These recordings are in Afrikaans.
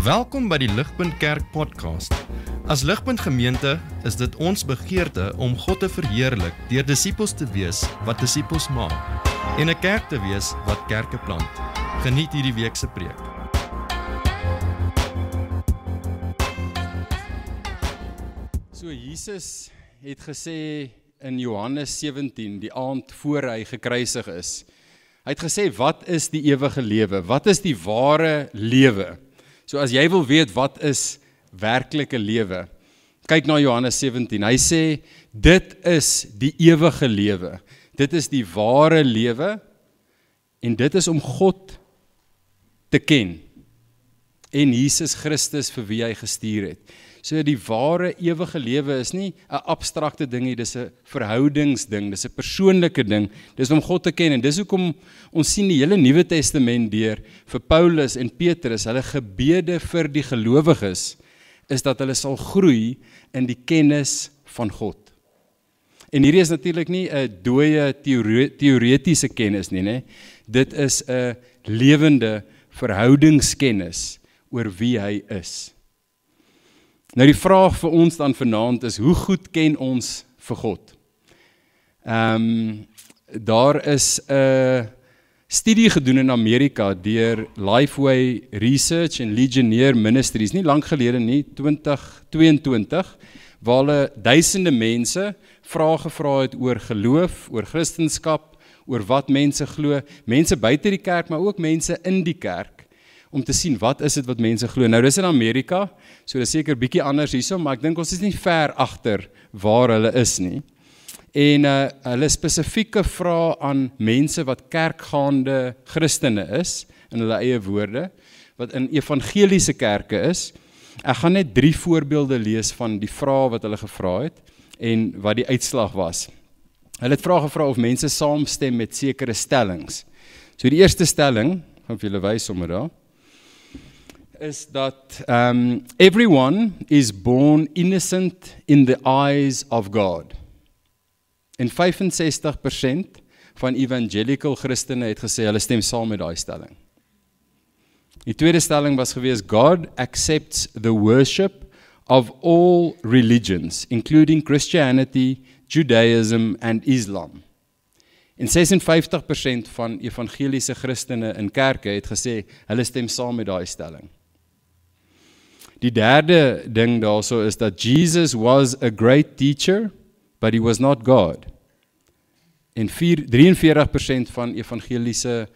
Welkom by die Ligpunt Kerk podcast. As Ligpunt Gemeente is dit ons begeerte om God te verheerlik deur disippels te wees wat disippels maak en 'n kerk te wees wat kerke plant. Geniet hierdie week se preek. So Jesus het gesê in Johannes 17, die aand voor hy gekruisig is. Hy het gesê, wat is die ewige lewe? Wat is die ware lewe? So as jy wil weet wat is werklike lewe, kyk na Johannes 17. Hy sê, dit is die ewige lewe. Dit is die ware lewe en dit is om God te ken en Jesus Christus vir wie hy gestuur het. So die ware ewige lewe is nie 'n abstrakte ding nie, dis 'n verhoudingsding, dis 'n persoonlike ding, dis om God te ken en dis hoekom ons sien die hele Nuwe Testament deur vir Paulus en Petrus, hulle gebede vir die gelowiges is dat hulle sal groei in die kennis van God. En hierdie is natuurlik nie 'n dooie teoretiese kennis nie, né? Dit is 'n lewende verhoudingskennis oor wie hy is. Nou die vraag vir ons dan vanaand is, hoe goed ken ons vir God? Daar is 'n studie gedoen in Amerika deur Lifeway Research en Legionnaire Ministries, nie lank gelede nie, 2022, waar hulle duisende mense vrae gevra het oor geloof, oor Christendom, oor wat mense glo, mense buite die kerk, maar ook mense in die kerk, om te sien wat is dit wat mense glo. Nou dis in Amerika, so dis seker bietjie anders hierso, maar ek dink ons is nie ver agter waar hulle is nie. En hulle spesifieke vrae aan mense wat kerkgaande Christene is, in hulle eie woorde, wat in evangeliese kerke is. Ek gaan net 3 voorbeelde lees van die vrae wat hulle gevra het en wat die uitslag was. Hulle het vrae gevra of mense saamstem met sekere stellings. So die eerste stelling, gaan vir julle wys sommer daar, is dat everyone is born innocent in the eyes of God. En 65% van evangelical Christene het gesê, hulle stem saam met daai stelling. Die tweede stelling was gewees, God accepts the worship of all religions, including Christianity, Judaism and Islam. En 56% van evangeliese Christene in kerke het gesê, hulle stem saam met daai stelling. Die derde ding daarso is dat Jesus was a great teacher, but he was not God. En 43% van evangeliese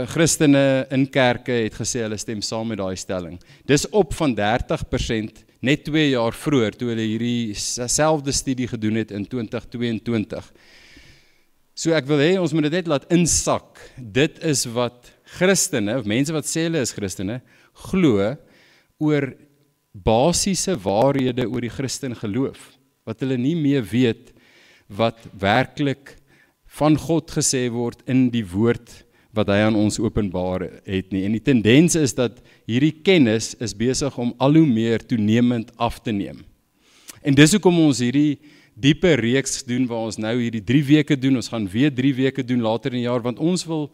Christene in kerke het gesê hulle stem saam met daai stelling. Dis op van 30% net 2 jaar vroeër toe hulle hierdie selfde studie gedoen het in 2022. So ek wil hê ons moet dit net laat insak. Dit is wat Christene, of mense wat sê hulle is Christene, glo oor basiese waarhede oor die Christen geloof, wat hulle nie meer weet wat werklik van God gesê word in die woord wat hy aan ons openbaar het nie. En die tendens is dat hierdie kennis is besig om al hoe meer toenemend af te neem. En dis hoekom ons hierdie diepe reeks doen, waar ons nou hierdie 3 weke doen, ons gaan weer 3 weke doen later in die jaar, want ons wil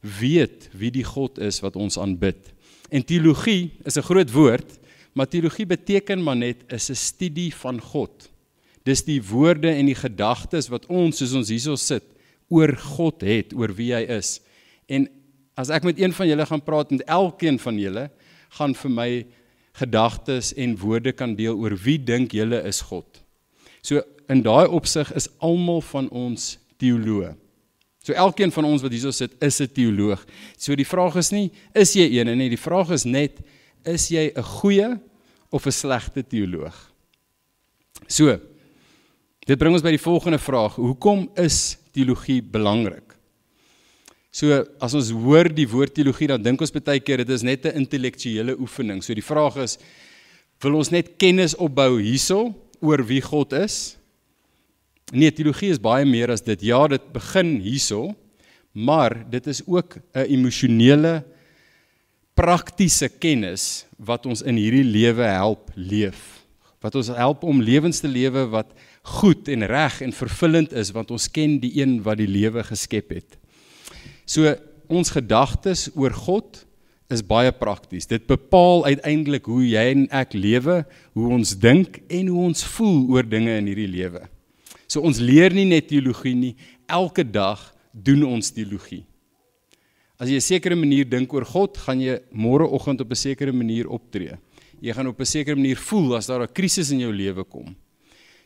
weet wie die God is wat ons aanbid. En teologie is 'n groot woord, maar teologie beteken maar net, is 'n studie van God. Dis die woorde en die gedagtes wat ons, soos ons hierso sit, oor God het, oor wie hy is. En as ek met een van julle gaan praat, met elkeen van julle, gaan vir my gedagtes en woorde kan deel oor wie dink julle is God. So in daai opsig is almal van ons teoloë. So elkeen van ons wat hierso sit, is 'n teoloog. So die vraag is nie, is jy een nie, die vraag is net, is jy 'n goeie of 'n slegte teoloog? So, dit bring ons by die volgende vraag, hoekom is teologie belangrik? So, as ons hoor die woord teologie, dan dink ons baie keer, dit is net 'n intellektuele oefening. So die vraag is, wil ons net kennis opbou hierso, oor wie God is? Nee, teologie is baie meer as dit. Ja, dit begin hierso, maar dit is ook 'n emosionele, praktiese kennis wat ons in hierdie lewe help leef. Wat ons help om lewens te lewe wat goed en reg en vervullend is, want ons ken die een wat die lewe geskep het. So ons gedagtes oor God is baie prakties. Dit bepaal uiteindelik hoe jy en ek lewe, hoe ons dink en hoe ons voel oor dinge in hierdie lewe. So ons leer nie net teologie nie, elke dag doen ons teologie. As jy 'n sekere manier dink oor God, gaan jy môreoggend op 'n sekere manier optree. Jy gaan op 'n sekere manier voel as daar 'n krisis in jou lewe kom.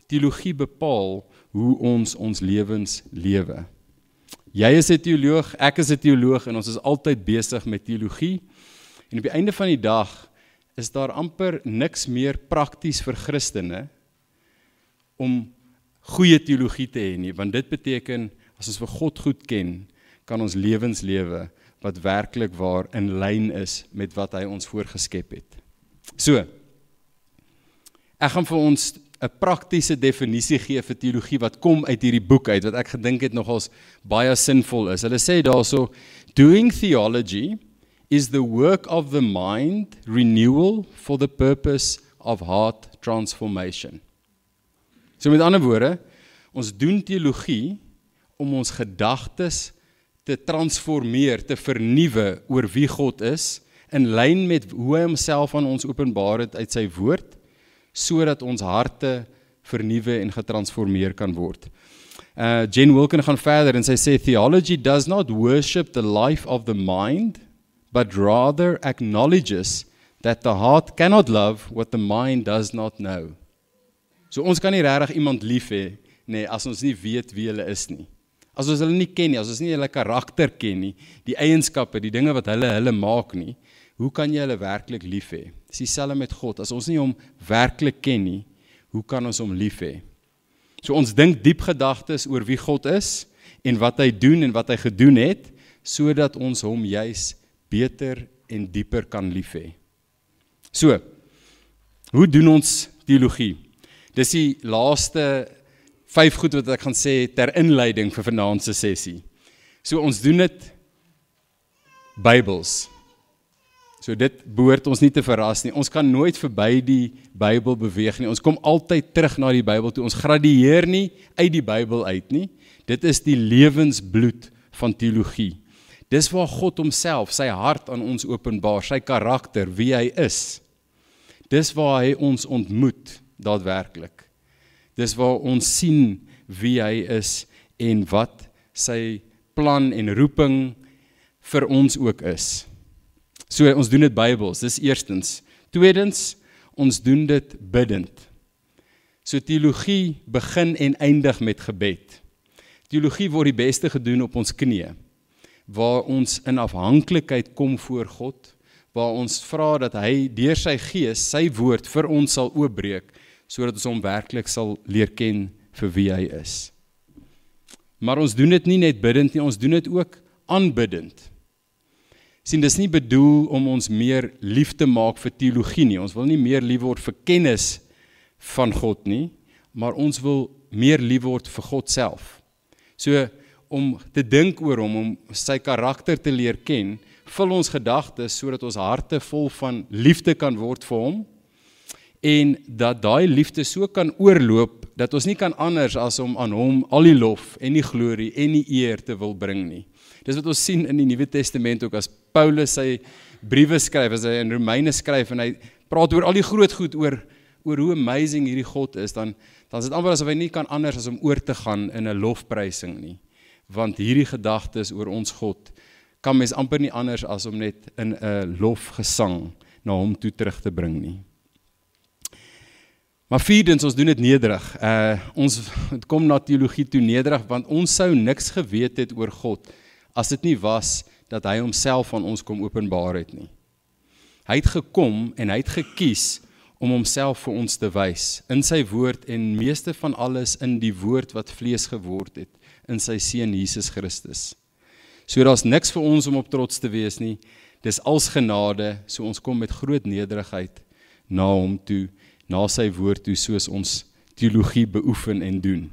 Teologie bepaal hoe ons lewens lewe. Jy is 'n teoloog, ek is 'n teoloog en ons is altyd besig met teologie. En op die einde van die dag is daar amper niks meer prakties vir Christene om goeie teologie te hê nie, want dit beteken as ons vir God goed ken, kan ons lewens lewe wat werklik waar in lyn is met wat hy ons voorgeskep het. So, ek gaan vir ons 'n praktiese definisie gee vir teologie wat kom uit hierdie boek uit, wat ek gedink het nogals baie sinvol is. Hulle sê daarso, doing theology is the work of the mind renewal for the purpose of heart transformation. So met ander woorde, ons doen teologie om ons gedagtes te transformeer, te vernuwe oor wie God is, in lyn met hoe hy homself aan ons openbaar het uit sy woord, sodat ons harte vernuwe en getransformeer kan word. Jen Wilkin gaan verder en sy sê, theology does not worship the life of the mind, but rather acknowledges that the heart cannot love what the mind does not know. So ons kan nie regtig iemand lief hê, nee, as ons nie weet wie hulle is nie. As ons hulle nie ken nie, as ons nie hulle karakter ken nie, die eienskappe, die dinge wat hulle maak nie, hoe kan jy hulle werklik lief hê? Dis dieselfde met God. As ons nie hom werklik ken nie, hoe kan ons hom lief hê? So ons dink diep gedagtes oor wie God is en wat hy doen en wat hy gedoen het, sodat ons hom juis beter en dieper kan lief hê. So, hoe doen ons teologie? Dis die laaste 5 goed wat ek gaan sê ter inleiding vir vanaand se sessie. So ons doen dit Bybels. So dit behoort ons nie te verras nie. Ons kan nooit verby die Bybel beweeg nie. Ons kom altyd terug na die Bybel toe. Ons gradueer nie uit die Bybel uit nie. Dit is die lewensbloed van teologie. Dis waar God homself, sy hart aan ons openbaar, sy karakter, wie hy is. Dis waar hy ons ontmoet, daadwerklik. Dis waar ons sien wie hy is en wat sy plan en roeping vir ons ook is. So ons doen dit Bybels, dis eerstens. Tweedens, ons doen dit bidend. So teologie begin en eindig met gebed. Teologie word die beste gedoen op ons knieë, waar ons in afhanklikheid kom voor God, waar ons vra dat hy deur sy gees, sy woord vir ons sal oopbreek, sodat ons hom werklik sal leer ken vir wie hy is. Maar ons doen dit nie net bidend nie, ons doen dit ook aanbidend. Sien, dis nie bedoel om ons meer lief te maak vir teologie nie, ons wil nie meer lief word vir kennis van God nie, maar ons wil meer lief word vir God self. So, om te dink oor hom, om sy karakter te leer ken, vul ons gedagtes sodat ons harte vol van liefde kan word vir hom, en dat daai liefde so kan oorloop, dat ons nie kan anders as om aan hom al die lof en die glorie en die eer te wil bring nie. Dis wat ons sien in die Nuwe Testament ook, as Paulus sy briewe skryf, as hy in Romeine skryf, en hy praat oor al die groot goed, oor hoe amazing hierdie God is, dan is dit amper asof hy nie kan anders as om oor te gaan in 'n lofprysing nie. Want hierdie gedagtes oor ons God, kan mens amper nie anders as om net in 'n lofgesang na hom toe terug te bring nie. Maar vierdens, ons doen dit nederig. Ons kom na teologie toe nederig, want ons sou niks geweet het oor God, as dit nie was dat hy homself aan ons kom openbaar het nie. Hy het gekom en hy het gekies om homself vir ons te wys, in sy woord en meeste van alles in die woord wat vlees geword het, in sy seun Jesus Christus. So daar's niks vir ons om op trots te wees nie, dis als genade, so ons kom met groot nederigheid na hom toe, na sy woord toe, soos ons teologie beoefen en doen.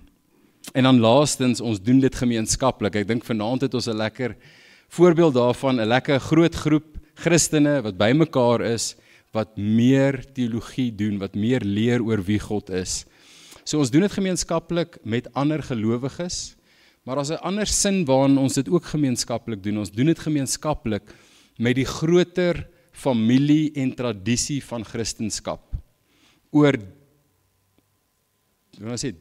En dan laastens, ons doen dit gemeenskaplik. Ek dink vanaand het ons 'n lekker voorbeeld daarvan, 'n lekker groot groep Christene wat bymekaar is, wat meer teologie doen, wat meer leer oor wie God is. So ons doen dit gemeenskaplik met ander gelowiges, maar as 'n ander sin waarin ons dit ook gemeenskaplik doen, ons doen dit gemeenskaplik met die groter familie en tradisie van Christendom. Oor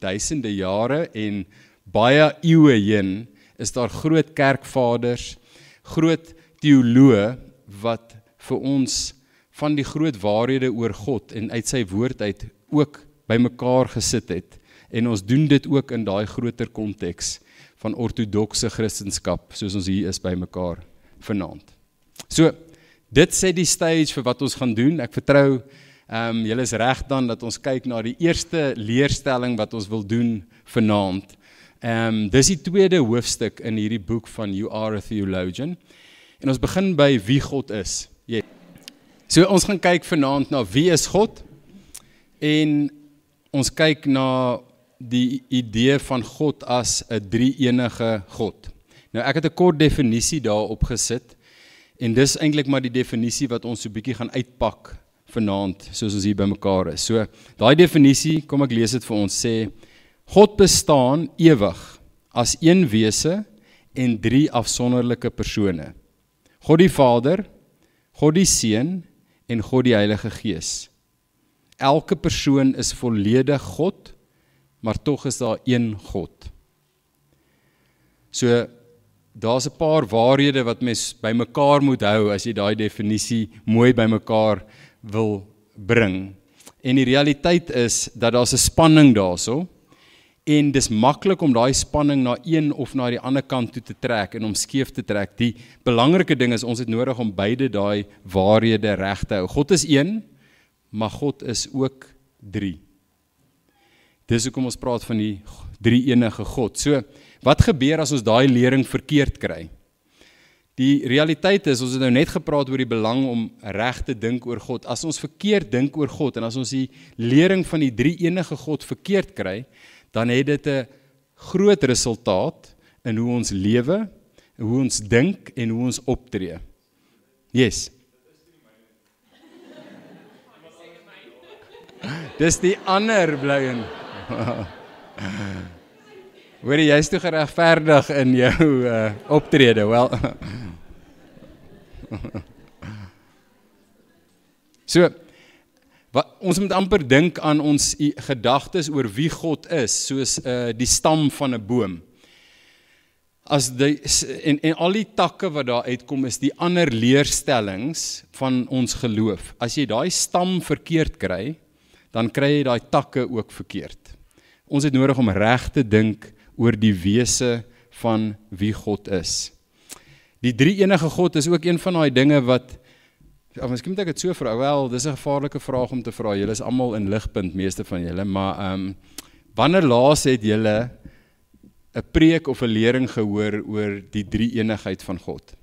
duisende jare en baie eeue heen is daar groot kerkvaders, groot teoloë wat vir ons van die groot waarhede oor God en uit sy woord uit ook bymekaar gesit het. En ons doen dit ook in daai groter konteks van ortodokse Christendom, soos ons hier is bymekaar vanaand. So, dit sê die stage vir wat ons gaan doen. Ek vertrou, julle is reg dan dat ons kyk na die eerste leerstelling wat ons wil doen vanaand. Dis die tweede hoofstuk in hierdie boek van You Are a Theologian. En ons begin by wie God is. Yeah. So ons gaan kyk vanaand na wie is God en ons kyk na die idee van God as 'n drie-enige God. Nou ek het 'n kort definisie daarop gesit en dis eintlik maar die definisie wat ons so 'n bietjie gaan uitpak vanaand soos ons hier bymekaar is. So daai definisie, kom ek lees dit vir ons, sê God bestaan ewig as een wese en drie afsonderlike persone. God die Vader, God die Seun en God die Heilige Gees. Elke persoon is volledig God, maar tog is daar een God. So, daar's 'n paar waarhede wat mens bymekaar moet hou as jy daai definisie mooi bymekaar wil bring. En die realiteit is dat daar's 'n spanning daarso, en dis maklik om daai spanning na een of na die ander kant toe te trek en om skeef te trek. Die belangrike ding is ons het nodig om beide daai waarhede reg te hou. God is een, maar God is ook drie. Dis hoekom ons praat van die drie-enige God. So, wat gebeur as ons daai lering verkeerd kry? Die realiteit is, ons het nou net gepraat oor die belang om reg te dink oor God. As ons verkeerd dink oor God en as ons die lering van die drie-enige God verkeerd kry, dan het dit 'n groot resultaat in hoe ons lewe, hoe ons dink en hoe ons optree. Yes. Dis die ander blyen. Hoor jy is toe geregverdig in jou optrede, wel. So, ons moet amper dink aan ons gedagtes oor wie God is, soos die stam van 'n boom. En al die takke wat daar uitkom is die ander leerstellings van ons geloof. As jy daai stam verkeerd kry, dan kry jy daai takke ook verkeerd. Ons het nodig om reg te dink oor die wese van wie God is. Die drie-enige God is ook een van daai dinge wat, miskien moet ek dit so vra, wel, dis 'n gevaarlike vraag om te vra, julle is almal in ligpunt, meeste van julle, maar wanneer laas het julle 'n preek of 'n lering gehoor oor die drie-enigheid van God?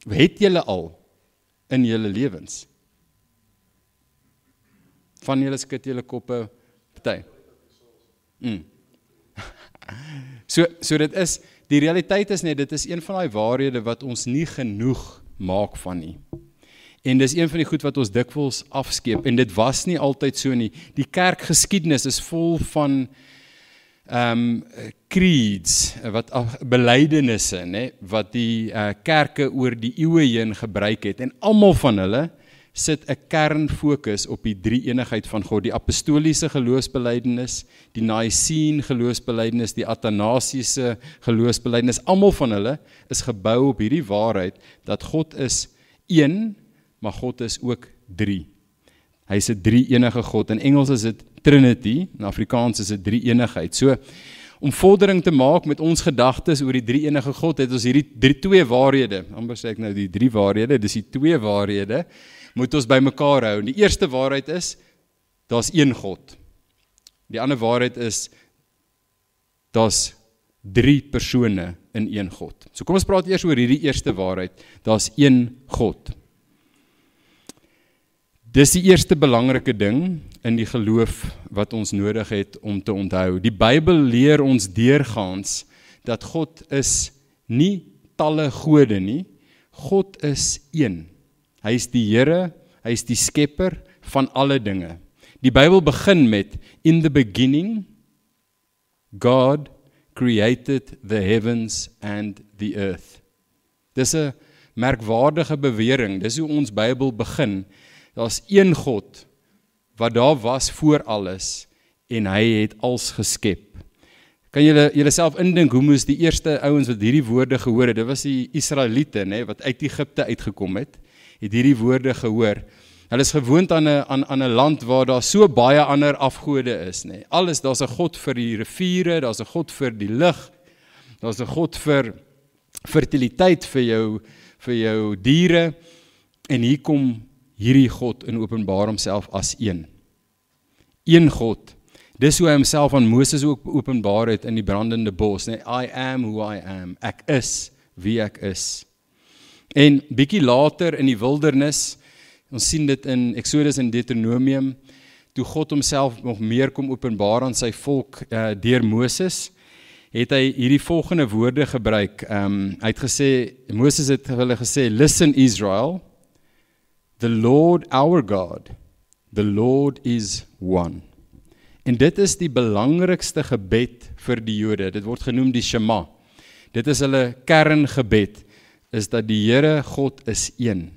Het julle al in julle lewens? Van julle skud julle koppe party. So dit is, die realiteit is net, dit is een van daai waarhede wat ons nie genoeg maak van nie. En dis een van die goed wat ons dikwels afskeep, en dit was nie altyd so nie. Die kerkgeskiedenis is vol van creeds, belydenisse, wat die kerke oor die eeue heen gebruik het, en almal van hulle sit 'n kernfokus op die drie-enigheid van God, die apostoliese geloofsbelydenis, die Nicene geloofsbelydenis, die Athanasiese geloofsbelydenis, almal van hulle is gebou op hierdie waarheid, dat God is een, maar God is ook drie. Hy is 'n drie-enige God. In Engels is dit Trinity, in Afrikaans is dit drie-enigheid. So, om vordering te maak met ons gedagtes oor die drie-enige God, het ons hierdie twee waarhede, amper sê ek nou die drie waarhede, dis die twee waarhede, moet ons by mekaar hou. En die eerste waarheid is, daar's een God. Die ander waarheid is, daar's drie persone in een God. So kom ons praat eers oor hierdie eerste waarheid, daar's een God. Dis die eerste belangrike ding in die geloof wat ons nodig het om te onthou. Die Bybel leer ons deurgaans dat God is nie talle gode nie, God is een. Hy is die Here, hy is die skepper van alle dinge. Die Bybel begin met, in the beginning, God created the heavens and the earth. Dis 'n merkwaardige bewering, dis hoe ons Bybel begin, daar's een God, wat daar was voor alles, en hy het als geskep. Kan julle self indink, hoe moes die eerste ouens wat hierdie woorde gehoor het, dit was die Israeliete, wat uit Egipte uitgekom het hierdie woorde gehoor. Hulle is gewoond aan 'n land waar daar so baie ander afgode is. Alles, daar's 'n God vir die riviere, daar's 'n God vir die lug, daar's 'n God vir fertiliteit vir jou diere, en hier kom hierdie God en openbaar homself as een. Een God. Dis hoe hy homself aan Moses ook openbaar het in die brandende bos. I am who I am. Ek is wie ek is. En bietjie later in die wildernis, ons sien dit in Exodus en Deuteronomium, toe God homself nog meer kom openbaar aan sy volk deur Moses, het hy hierdie volgende woorde gebruik. Hy het gesê, Moses het hulle gesê, listen Israel, the Lord our God, the Lord is one. En dit is die belangrikste gebed vir die Jode, dit word genoem die Shema. Dit is hulle kerngebed, is dat die Here God is een.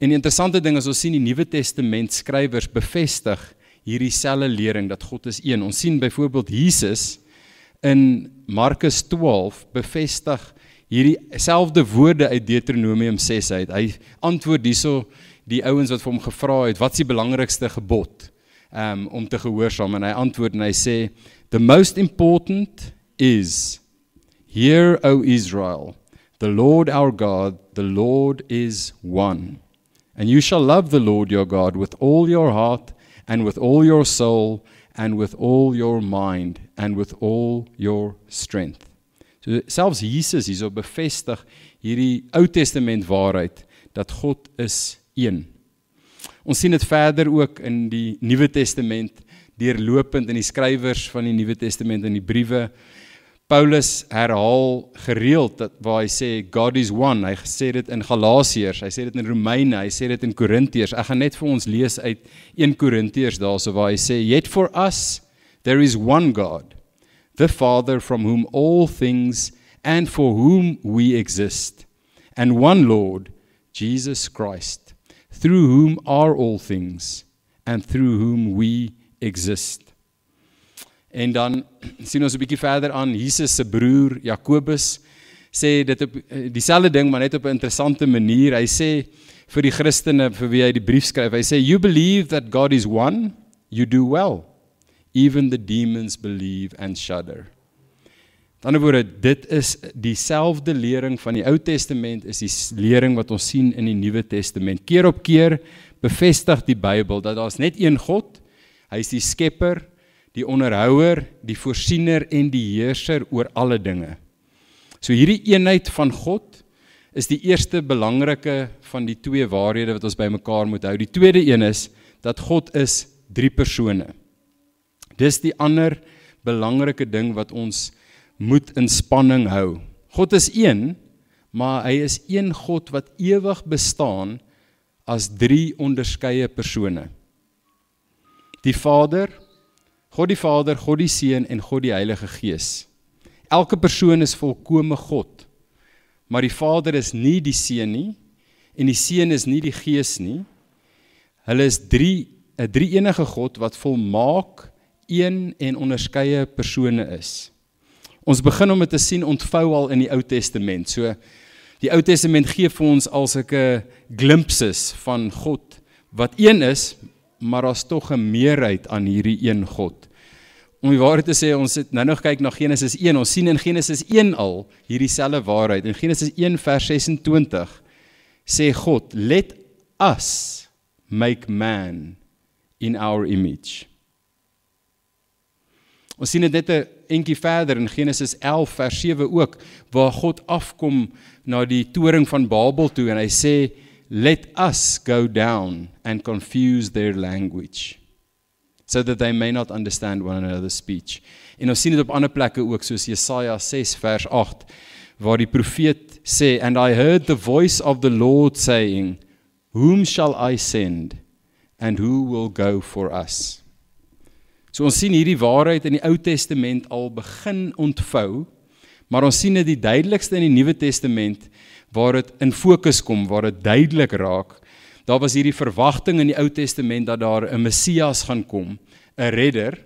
En die interessante ding is, ons sien die Nuwe Testament skrywers bevestig hierdie selfde lering, dat God is een. Ons sien byvoorbeeld Jesus in Markus 12 bevestig hierdie selfde woorde uit Deuteronomium 6 uit. Hy antwoord hierso die ouens wat vir hom gevra het, wat is die belangrikste gebod om te gehoorsaam? En hy antwoord en hy sê, the most important is, hear, O Israel, the Lord our God, the Lord is one. And you shall love the Lord your God with all your heart, and with all your soul, and with all your mind, and with all your strength. So selfs Jesus hierso bevestig hierdie Ou Testament waarheid, dat God is een. Ons sien dit verder ook in die Nuwe Testament, deurlopend in die skrywers van die Nuwe Testament, in die briewe. Paulus herhaal gereeld waar hy sê, God is one. Hy sê dit in Galasiërs, hy sê dit in Romeine, hy sê dit in Korintiërs. Ek gaan net vir ons lees uit 1 Korintiërs daarso waar hy sê, yet for us there is one God, the Father from whom all things and for whom we exist, and one Lord, Jesus Christ, through whom are all things, and through whom we exist. En dan sien ons 'n bietjie verder aan, Jesus se broer, Jakobus, sê dit op dieselfde ding, maar net op 'n interessante manier. Hy sê vir die Christene, vir wie hy die brief skryf, hy sê, you believe that God is one, you do well. Even the demons believe and shudder. Met ander woorde, dit is dieselfde lering van die Ou Testament, is die lering wat ons sien in die Nuwe Testament. Keer op keer bevestig die Bybel, dat daar is net een God, hy is die skepper, die onderhouer, die voorsiener en die heerser oor alle dinge. So hierdie eenheid van God is die eerste belangrike van die twee waarhede wat ons by mekaar moet hou. Die tweede een is, dat God is 3 persone. Dis die ander belangrike ding wat ons moet in spanning hou. God is een, maar hy is een God wat ewig bestaan as 3 onderskeie persone. Die Vader, God die Seun en God die Heilige Gees. Elke persoon is volkome God, maar die Vader is nie die Seun nie, en die Seun is nie die Gees nie. Hulle is 'n drie-enige God wat volmaak, een en onderskeie persone is. Ons begin om dit te sien ontvou al in die Ou Testament. So die Ou Testament gee vir ons al sulke glimpses van God wat een is, maar daar's tog 'n meerheid aan hierdie een God. Om die waarheid te sê, ons het nou nog kyk na Genesis 1, ons sien in Genesis 1 al hierdie selfde waarheid. In Genesis 1 vers 26 sê God, let us make man in our image. Ons sien dit net 'n entjie verder in Genesis 11 vers 7 ook, waar God afkom na die toring van Babel toe en hy sê, let us go down and confuse their language, so that they may not understand one another's speech. En ons sien dit op ander plekke ook, soos Jesaja 6 vers 8, waar die profeet sê, and I heard the voice of the Lord saying, whom shall I send, and who will go for us? So ons sien hierdie waarheid in die Ou Testament al begin ontvou, maar ons sien dit die duidelikste in die Nuwe Testament, waar dit in fokus kom, waar dit duidelik raak. Daar was hierdie verwagting in die Ou Testament dat daar 'n Messias gaan kom, 'n redder,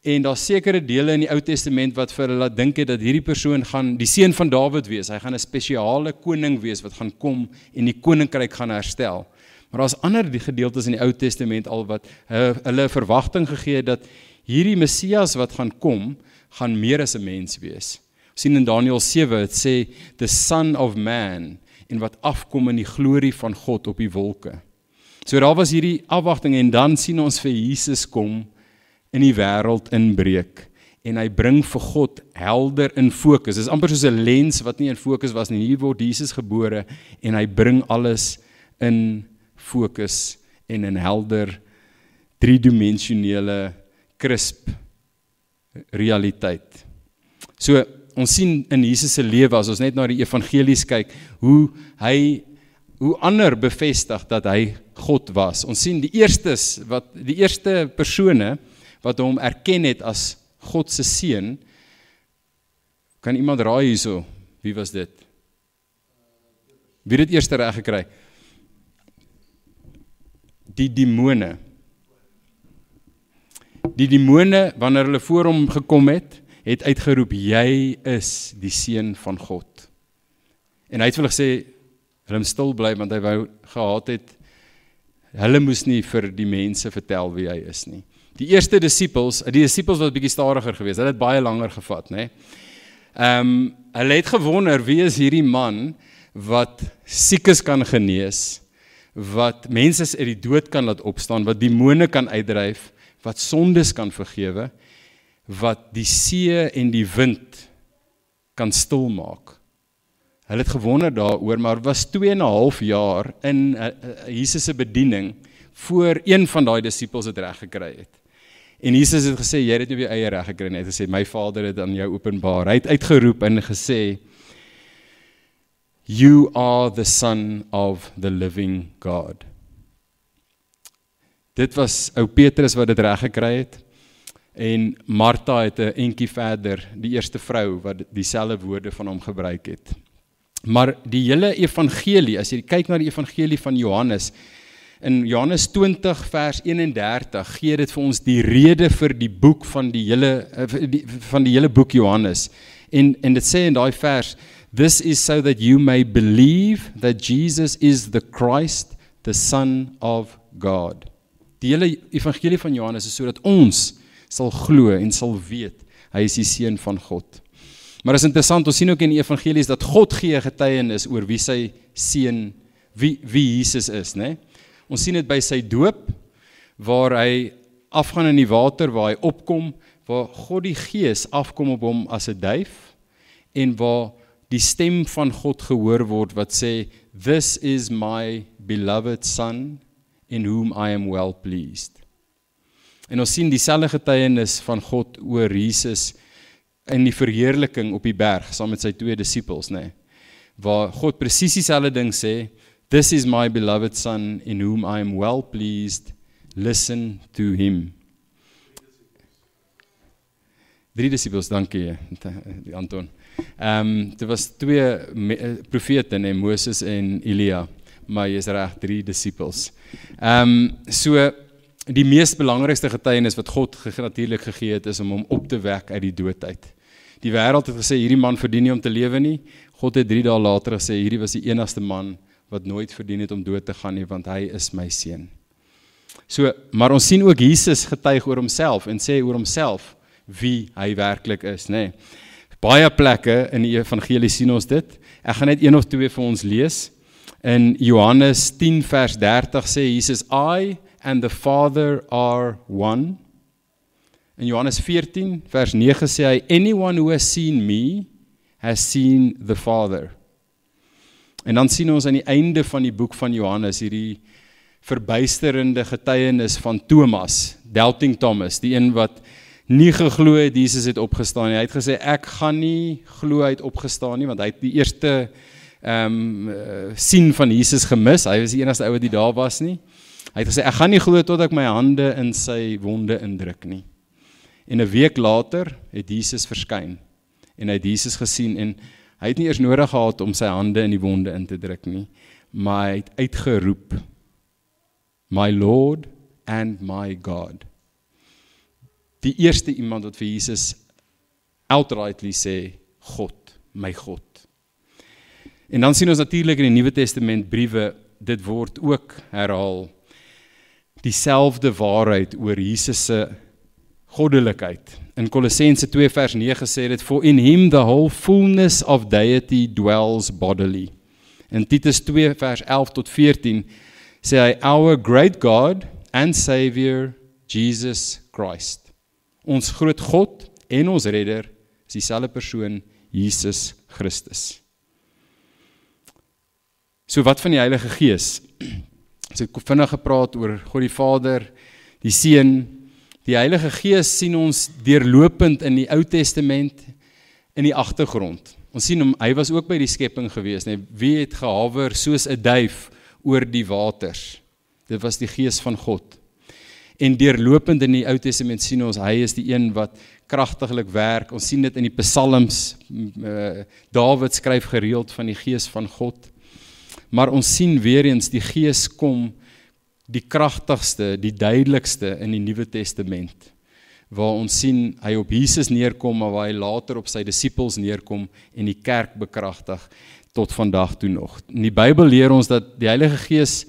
en daar's sekere dele in die Ou Testament wat vir hulle laat dink het dat hierdie persoon gaan die seun van Dawid wees. Hy gaan 'n spesiale koning wees wat gaan kom en die koninkryk gaan herstel. Maar daar's ander die gedeeltes in die Ou Testament al wat hulle 'n verwagting gegee het dat hierdie Messias wat gaan kom, gaan meer as 'n mens wees. Ons sien in Daniël 7, het sê the Son of Man, en wat afkom in die glorie van God op die wolke. So daar was hierdie afwagting en dan sien ons vir Jesus kom in die wêreld inbreek en hy bring vir God helder in fokus. Dit is amper soos 'n lens wat nie in fokus was nie. Hier word Jesus gebore en hy bring alles in fokus en in helder driedimensionele crisp realiteit. So ons sien in Jesus se lewe as ons net na die evangelies kyk hoe ander bevestig dat hy God was. Ons sien die eerste persone wat hom erken het as God se seun. Kan iemand raai hierso? Wie was dit? Wie het dit eerste reg gekry? Die demone. Die demone, wanneer hulle voor hom gekom het uitgeroep, jy is die seun van God. En hy het vir hulle gesê, hulle moet stil bly, want hy wou gehad het, hulle moes nie vir die mense vertel wie hy is nie. Die eerste disippels wat bietjie stadiger gewees, hulle het baie langer gevat, né? Hulle het gewonder, wie is hierdie man wat siekes kan genees, wat mense uit die dood kan laat opstaan, wat demone kan uitdryf, wat sondes kan vergewe, wat die see en die wind kan stilmaak. Hulle het gewonder daaroor, maar was 2,5 jaar in Jesus se bediening voor een van daai disippels het reg gekry het. En Jesus het gesê, jy het nie op jou eie reg gekry nie. Hy het gesê, my Vader het aan jou openbaar. Hy het uitgeroep en gesê, you are the Son of the living God. Dit was ou Petrus wat dit reg gekry het. En Martha het 'n entjie verder, die eerste vrou wat dieselfde woorde van hom gebruik het. Maar die hele evangelie, as jy kyk na die evangelie van Johannes, in Johannes 20 vers 31 gee dit vir ons die rede vir die boek van die hele boek Johannes. En dit sê in daai vers, this is so that you may believe that Jesus is the Christ, the Son of God. Die hele evangelie van Johannes is sodat ons sal glo en sal weet, hy is die seun van God. Maar is interessant, ons sien ook in die evangelies dat God gee getuienis oor wie sy seun, wie Jesus is, né? Ons sien dit by sy doop, waar hy afgaan in die water, waar hy opkom, waar God die Gees afkom op hom as 'n duif, en waar die stem van God gehoor word wat sê, this is my beloved son, in whom I am well pleased. En ons sien dieselfde getuienis van God oor Jesus in die verheerliking op die berg, saam met sy 2 disippels, né? Waar God presies dieselfde ding sê, this is my beloved son, in whom I am well pleased, listen to him. 3 disippels, dankie Anton. Dit was 2 profete, né, Moses en Elia, maar jy is reg, 3 disippels. So, die mees belangrikste getuienis wat God natuurlik gegee het, is om hom op te wek uit die dood uit. Die wêreld het gesê, hierdie man verdien nie om te lewe nie. God het 3 dae later gesê, hierdie was die enigste man wat nooit verdien het om dood te gaan nie, want hy is my seun. So, maar ons sien ook Jesus getuig oor homself en sê oor homself wie hy werklik is, né? Baie plekke in die evangelie sien ons dit. Ek gaan net 1 of 2 vir ons lees. In Johannes 10 vers 30 sê Jesus, I and the Father are one. In Johannes 14 vers 9 sê hy, anyone who has seen me has seen the Father. En dan sien ons aan die einde van die boek van Johannes hierdie verbuisterende getuienis van Thomas, Doubting Thomas, die een wat nie geglo het Jesus het opgestaan nie. Hy het gesê, ek gaan nie glo hy het opgestaan nie, want hy het die eerste sien van Jesus gemis. Hy was die enigste ou wat die daar was nie. Hy het gesê, ek gaan nie glo tot ek my hande in sy wonde indruk nie. En 'n week later het Jesus verskyn en hy het Jesus gesien en Hy het nie eers nodig gehad om sy hande in die wonde in te druk nie, maar hy het uitgeroep, my Lord and my God. Die eerste iemand wat vir Jesus outrightly sê, God, my God. En dan sien ons natuurlik in die Nuwe Testament briewe, dit word ook herhaal, dieselfde waarheid oor Jesus se goddelikheid. In Kolossense 2 vers 9 sê dit, for in him the whole fullness of deity dwells bodily. In Titus 2 vers 11 tot 14 sê hy, our great God and Savior, Jesus Christ. Ons groot God en ons redder is dieselfde persoon, Jesus Christus. So wat van die Heilige Gees? So ek het vinnig gepraat oor God die Vader, die Seun, die Heilige Gees sien ons deurlopend in die Ou Testament in die agtergrond. Ons sien hom, hy was ook by die skepping gewees, nee, wie het gehaver soos 'n duif oor die waters? Dit was die Gees van God. En deurlopend in die Ou Testament sien ons, hy is die een wat kragtiglik werk. Ons sien dit in die Psalms, Dawid skryf gereeld van die Gees van God. Maar ons sien weer eens, die Gees kom die kragtigste, die duidelikste in die Nuwe Testament, waar ons sien, hy op Jesus neerkom, maar waar hy later op sy disippels neerkom en die kerk bekragtig tot vandag toe nog. In die Bybel leer ons dat die Heilige Gees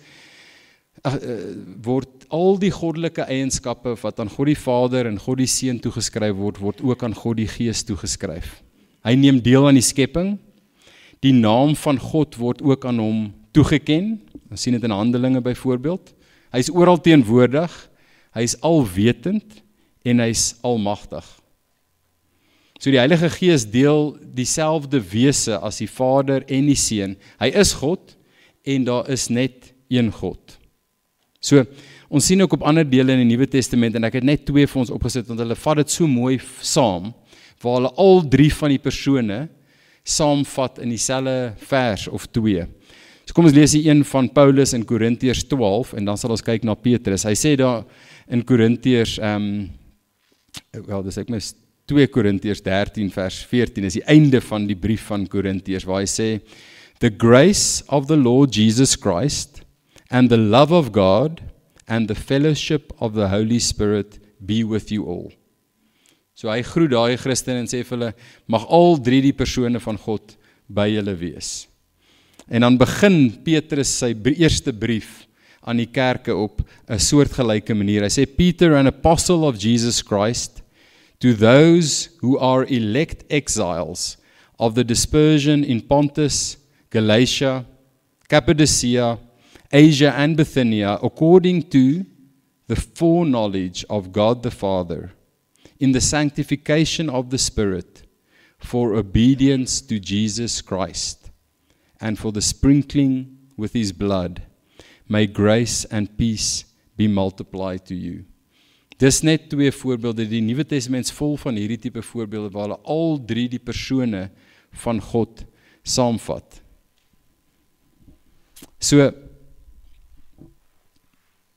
word al die goddelike eienskappe wat aan God die Vader en God die Seun toegeskryf word ook aan God die Gees toegeskryf. Hy neem deel aan die skepping, die naam van God word ook aan hom toegeken, ons sien dit in Handelinge byvoorbeeld, hy is oral teenwoordig, hy is alwetend en hy is almagtig. So die Heilige Gees deel dieselfde wese as die Vader en die Seun, hy is God en daar is net een God. So, ons sien ook op ander dele in die Nuwe Testament, en ek het net 2 vir ons opgesit, want hulle vat dit so mooi saam, waar hulle al 3 van die persone saamvat in dieselfde vers of 2. So kom ons lees die een van Paulus in Korintiërs 12, en dan sal ons kyk na Petrus. Hy sê daar in Korintiërs, dis ek mis 2 Korintiërs 13 vers 14, is die einde van die brief van Korintiërs, waar hy sê, the grace of the Lord Jesus Christ, and the love of God, and the fellowship of the Holy Spirit be with you all. So hy groet daai Christen en sê vir hulle, mag al 3 die persone van God by julle wees. En dan begin Petrus sy eerste brief aan die kerke op 'n soortgelyke manier. Hy sê, Peter, an apostle of Jesus Christ, to those who are elect exiles of the dispersion in Pontus, Galatia, Cappadocia, Asia and Bithynia, according to the foreknowledge of God the Father, in the sanctification of the Spirit, for obedience to Jesus Christ, and for the sprinkling with his blood, may grace and peace be multiplied to you. Dis net 2 voorbeelde, die Nuwe Testament is vol van hierdie tipe voorbeelde, waar hulle al 3 die persone van God saamvat. So,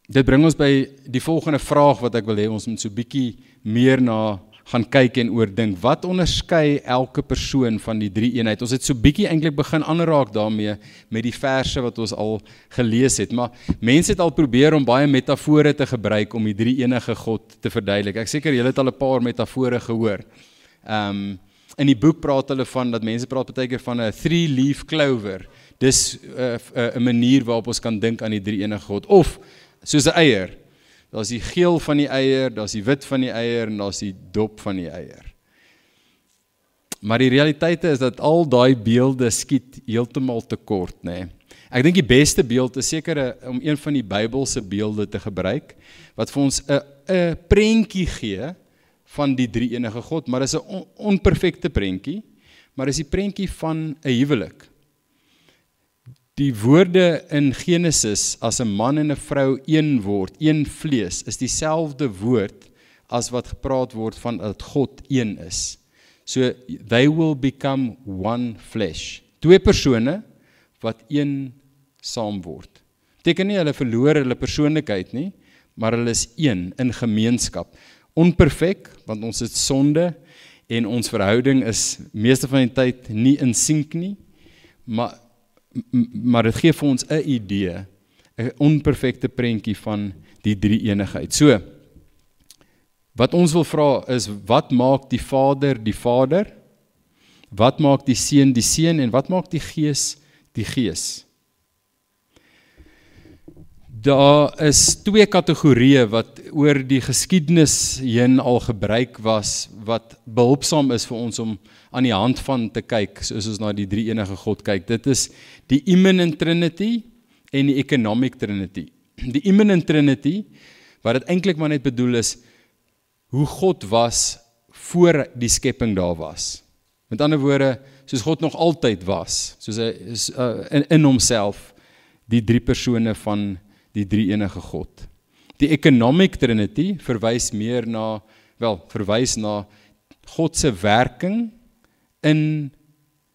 dit bring ons by die volgende vraag wat ek wil hê, ons moet so bietjie meer na gaan kyk en oordink. Wat onderskei elke persoon van die 3 eenheid? Ons het so bietjie eintlik begin aanraak daarmee met die verse wat ons al gelees het, maar mense het al probeer om baie metafore te gebruik om die 3 enige God te verduidelik. Ek seker julle het al 'n paar metafore gehoor. In die boek praat hulle van, dat mense praat baie keer van 'n 3-leaf clover. Dis 'n manier waarop ons kan dink aan die 3 enige God. Of soos 'n eier. Daar's die geel van die eier, daar's die wit van die eier en daar's die dop van die eier. Maar die realiteit is dat al daai beelde skiet heeltemal te kort, nê. Ek dink die beste beeld is seker om een van die Bybelse beelde te gebruik wat vir ons 'n prentjie gee van die 3 enige God, maar dis 'n onperfekte prentjie, maar dis die prentjie van 'n huwelik. Die woorde in Genesis, as 'n man en 'n vrou een word, een vlees, is dieselfde woord as wat gepraat word van dat God een is. So, they will become one flesh. 2 persone wat een saam word. Beteken nie hulle verloor hulle persoonlikheid nie, maar hulle is een in gemeenskap. Onperfek, want ons het sonde, en ons verhouding is meeste van die tyd nie in sync nie, maar dit gee vir ons 'n idee, 'n onperfekte prentjie van die drie-eenigheid. So, wat ons wil vra is, wat maak die Vader die Vader? Wat maak die Seun en wat maak die Gees die Gees? Daar is twee kategorieë wat oor die geskiedenis heen al gebruik was, wat behulpsaam is vir ons om aan die hand van te kyk, soos ons na die drie-enige God kyk. Dit is die Immanent Trinity en die Economic Trinity. Die Immanent Trinity, wat dit eintlik maar net bedoel is, hoe God was voor die skepping daar was. Met ander woorde, soos God nog altyd was, soos hy is in homself, die drie persone van die drie-enige God. Die Economic Trinity verwys na God se werking in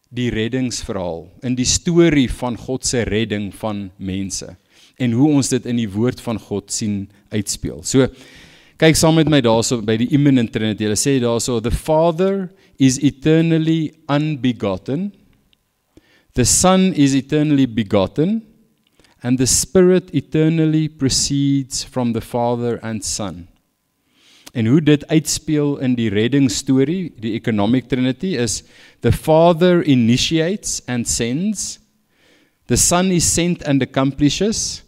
die reddingsverhaal, in die storie van God se redding van mense, en hoe ons dit in die woord van God sien uitspeel. So, kyk saam met my daarso by die Immanent Trinity. Hulle sê daarso, the Father is eternally unbegotten, the Son is eternally begotten, and the Spirit eternally proceeds from the Father and Son. En hoe dit uitspeel in die reddingsstorie, die Economic Trinity, is the Father initiates and sends, the Son is sent and accomplishes,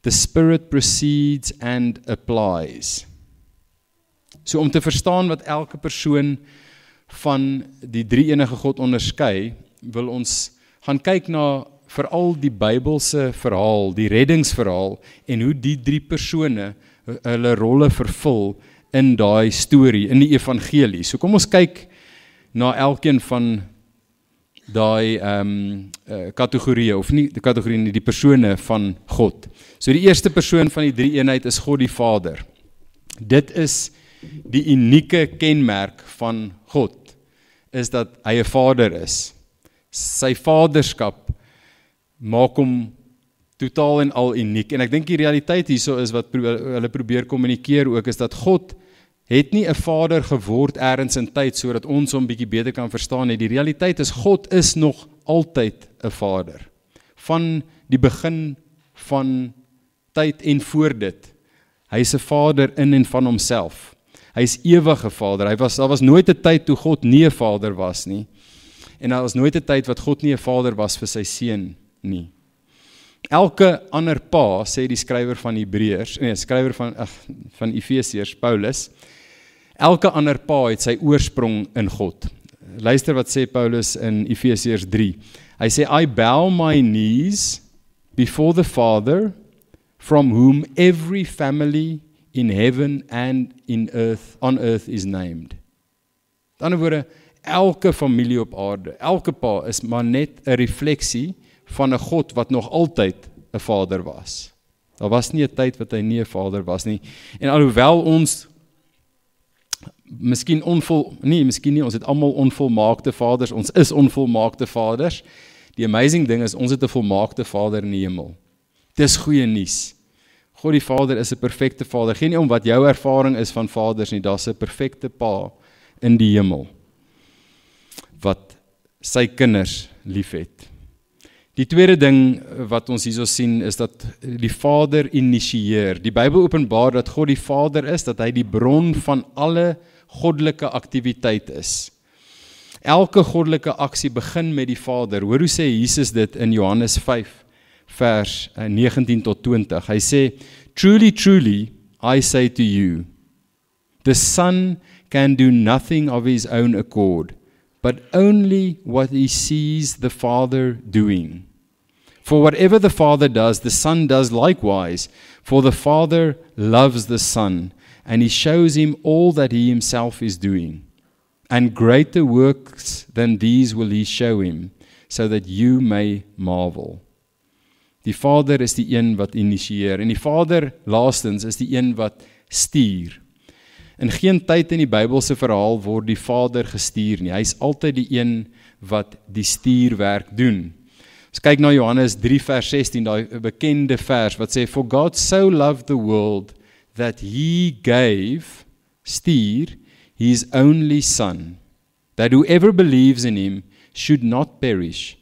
the Spirit proceeds and applies. So om te verstaan wat elke persoon van die drie-enige God onderskei, wil ons gaan kyk na veral die Bybelse verhaal, die reddingsverhaal, en hoe die drie persone hulle rolle vervul in daai storie, in die evangelie. So kom ons kyk na elkeen van daai kategorieë, of nie die kategorieë nie, die persone van God. So die eerste persoon van die drie-eenheid is God die Vader. Dit is die unieke kenmerk van God, is dat hy 'n Vader is. Sy vaderskap maak hom totaal en al uniek. En ek dink die realiteit hierso is wat hulle probeer kommunikeer ook, is dat God het nie 'n vader geword ergens in tyd, sodat ons hom bietjie beter kan verstaan nie. Die realiteit is, God is nog altyd 'n vader. Van die begin van tyd en voor dit. Hy is 'n vader in en van homself. Hy is ewige vader. Daar was nooit 'n tyd toe God nie 'n vader was nie. En daar was nooit 'n tyd wat God nie 'n vader was vir sy seun nie. Elke ander pa, sê die skrywer van Hebreërs, skrywer van Efesiërs, Paulus, elke ander pa het sy oorsprong in God. Luister wat sê Paulus in Efesiërs 3. Hy sê, I bow my knees before the Father, from whom every family in heaven and on earth is named. Met ander woorde, elke familie op aarde, elke pa is maar net 'n refleksie van 'n God wat nog altyd 'n vader was. Daar was nie 'n tyd wat hy nie 'n vader was nie. En alhoewel ons miskien ons het almal onvolmaakte vaders, ons is onvolmaakte vaders. Die amazing ding is, ons het 'n volmaakte Vader in die hemel. Dis goeie nuus. God die Vader is 'n perfekte Vader. Geen om wat jou ervaring is van vaders nie, daar's 'n perfekte Pa in die hemel wat sy kinders liefhet. Die tweede ding wat ons hierso sien is dat die Vader initieer. Die Bybel openbaar dat God die Vader is, dat hy die bron van alle goddelike aktiwiteit is. Elke goddelike aksie begin met die Vader. Hoor hoe sê Jesus dit in Johannes 5 vers 19 tot 20. Hy sê, truly, truly, I say to you, the Son can do nothing of his own accord, but only what he sees the Father doing. For whatever the Father does, the Son does likewise, for the Father loves the Son, and he shows him all that he himself is doing. And greater works than these will he show him, so that you may marvel. Die Vader is die een wat initieer, en die Vader, laastens, is die een wat stuur. In geen tyd in die Bybelse verhaal word die Vader gestuur nie. Hy is altyd die een wat die stuurwerk doen. Ons kyk na Johannes 3 vers 16, daai bekende vers wat sê, For God so loved the world that he gave, stuur, his only Son, that whoever believes in him should not perish,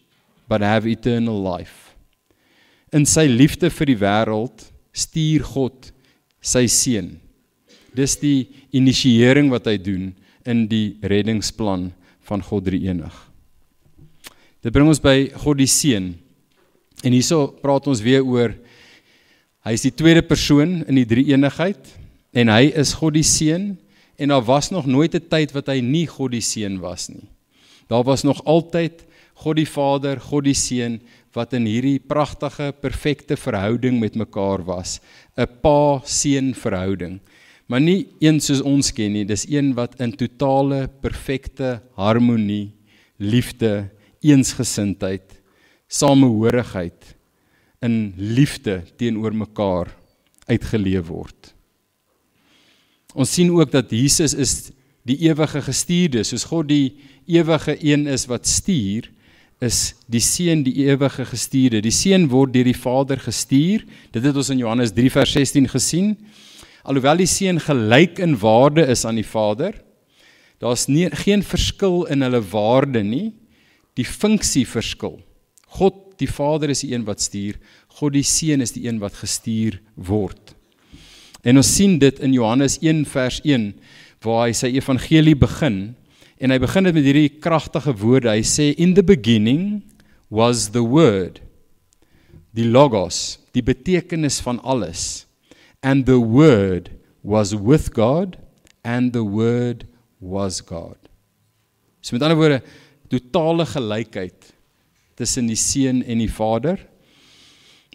but have eternal life. In sy liefde vir die wêreld stuur God sy seun. Dis die initiëring wat hy doen in die reddingsplan van God Drie-enig. Dit bring ons by God die Seun. En hierso praat ons weer oor, hy is die tweede persoon in die drie-eenigheid, en hy is God die Seun, en daar was nog nooit 'n tyd wat hy nie God die Seun was nie. Daar was nog altyd God die Vader, God die Seun, wat in hierdie pragtige, perfekte verhouding met mekaar was. 'n pa-seun verhouding. Maar nie een soos ons ken nie, dis een wat in totale, perfekte harmonie, liefde, eensgesindheid, samehorigheid, in liefde teenoor mekaar uitgeleef word. Ons sien ook dat Jesus is die ewige gestuurde, soos God die ewige een is wat stuur, is die Seun die ewige gestuurde. Die Seun word deur die Vader gestuur, dit het ons in Johannes 3 vers 16 gesien, alhoewel die Seun gelyk in waarde is aan die Vader, daar's geen verskil in hulle waarde nie, die funksie verskil. God die Vader is die een wat stuur, God die Seun is die een wat gestuur word. En ons sien dit in Johannes 1 vers 1, waar hy sy evangelie begin, en hy begin dit met hierdie kragtige woorde, hy sê, in the beginning was the word, die logos, die betekenis van alles, and the word was with God, and the word was God. So met ander woorde, totale gelykheid tussen die Seun en die Vader,